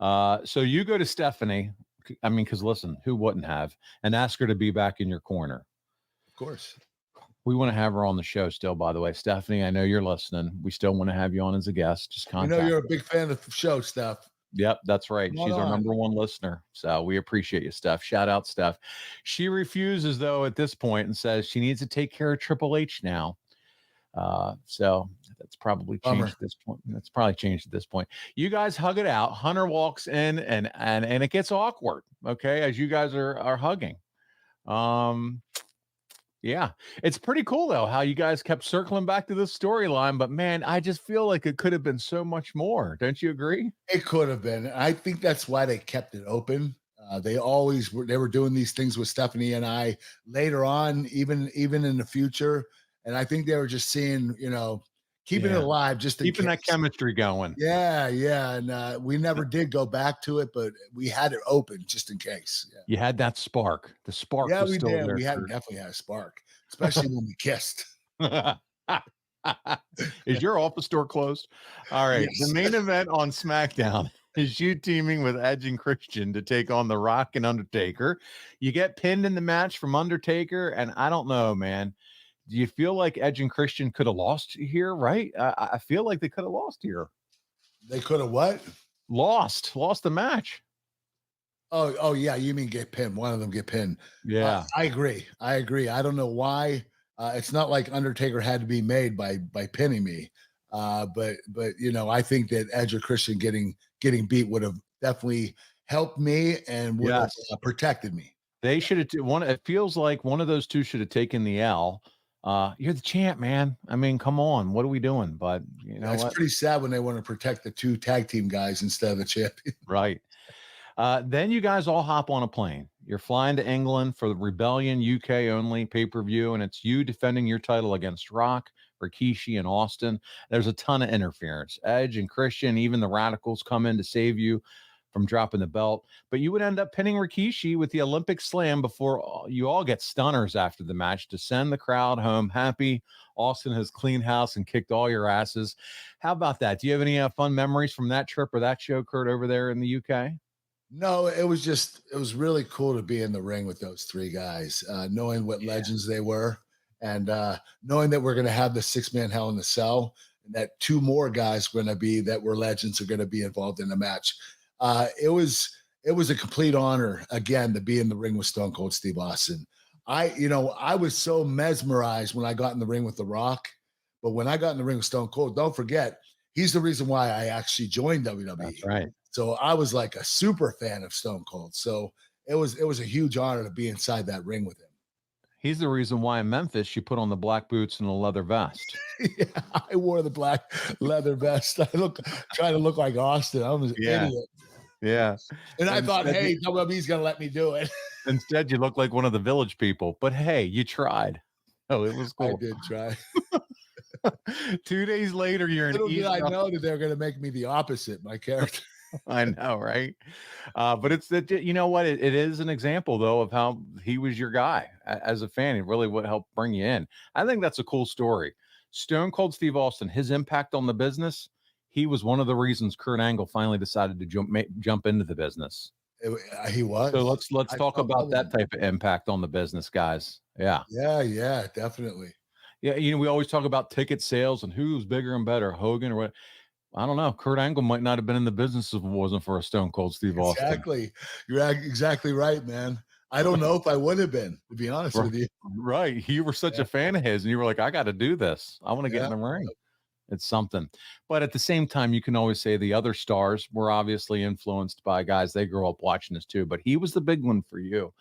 So you go to Stephanie. I mean, because listen, who wouldn't have, and ask her to be back in your corner. Of course. We want to have her on the show still, by the way. Stephanie, I know you're listening. We still want to have you on as a guest. Just You know contact you're a her. big fan of the show, Steph. Yep, that's right. Come She's our on. number one listener. So we appreciate you, Steph. Shout out, Steph. She refuses, though, at this point and says she needs to take care of Triple H now. So that's probably changed at this point. That's probably changed at this point. You guys hug it out. Hunter walks in and it gets awkward, okay, as you guys are hugging. Yeah, it's pretty cool though how you guys kept circling back to this storyline, but man, I just feel like it could have been so much more. Don't you agree? It could have been. I think that's why they kept it open. They always were. They were doing these things with Stephanie and I later on, even in the future. And I think they were just seeing, keeping it alive, just keeping that chemistry going. Yeah. And we never did go back to it, but we had it open just in case. Yeah. You had that spark. The spark. Yeah, was we still did. There We definitely had a spark, especially when we kissed. Is your office door closed? All right. Yes. The main event on SmackDown is you teaming with Edge and Christian to take on The Rock and Undertaker. You get pinned in the match from Undertaker, and I don't know, man. Do you feel like Edge and Christian could have lost here, right? I feel like they could have lost here. They could have what? Lost the match. Oh yeah, you mean get pinned. One of them get pinned. Yeah. I agree. I don't know why. It's not like Undertaker had to be made by pinning me. But I think that Edge or Christian getting beat would have definitely helped me and would have protected me. They should have it feels like one of those two should have taken the L. You're the champ, man. I mean, come on. What are we doing? But it's pretty sad when they want to protect the two tag team guys instead of the champion. Right. Then you guys all hop on a plane. You're flying to England for the Rebellion UK only pay-per-view, and it's you defending your title against Rock, Rikishi, and Austin. There's a ton of interference. Edge and Christian, even the Radicals come in to save you from dropping the belt. But you would end up pinning Rikishi with the Olympic Slam before you all get stunners after the match to send the crowd home happy. Austin has cleaned house and kicked all your asses. How about that? Do you have any fun memories from that trip or that show, Kurt, over there in the UK? No, it was really cool to be in the ring with those three guys, knowing what legends they were, and knowing that we're going to have the 6-man Hell in the Cell, and that two more guys that were legends are going to be involved in the match. It was a complete honor again to be in the ring with Stone Cold Steve Austin. I was so mesmerized when I got in the ring with The Rock, but when I got in the ring with Stone Cold, don't forget, he's the reason why I actually joined WWE. That's right. So I was like a super fan of Stone Cold. So it was a huge honor to be inside that ring with him. He's the reason why in Memphis you put on the black boots and the leather vest. Yeah, I wore the black leather vest. Trying to look like Austin. I was an idiot. Yeah. And I thought, hey, WWE's gonna let me do it. Instead, you look like one of the Village people. But hey, you tried. Oh, it was cool. I did try. 2 days later, you're in East. I know that they're gonna make me the opposite, my character. I know, right? But it's that, you know what? It is an example, though, of how he was your guy as a fan. It really would help bring you in. I think that's a cool story. Stone Cold Steve Austin, his impact on the business, he was one of the reasons Kurt Angle finally decided to jump into the business. He was. So let's talk about that type of impact on the business, guys. Yeah. Yeah, definitely. Yeah, we always talk about ticket sales and who's bigger and better, Hogan or what. I don't know. Kurt Angle might not have been in the business if it wasn't for a Stone Cold Steve Austin. Exactly. You're exactly right, man. I don't know if I would have been, to be honest with you. Right. You were such a fan of his, and you were like, I got to do this. I want to get in the ring. It's something. But at the same time, you can always say the other stars were obviously influenced by guys they grew up watching this too. But he was the big one for you.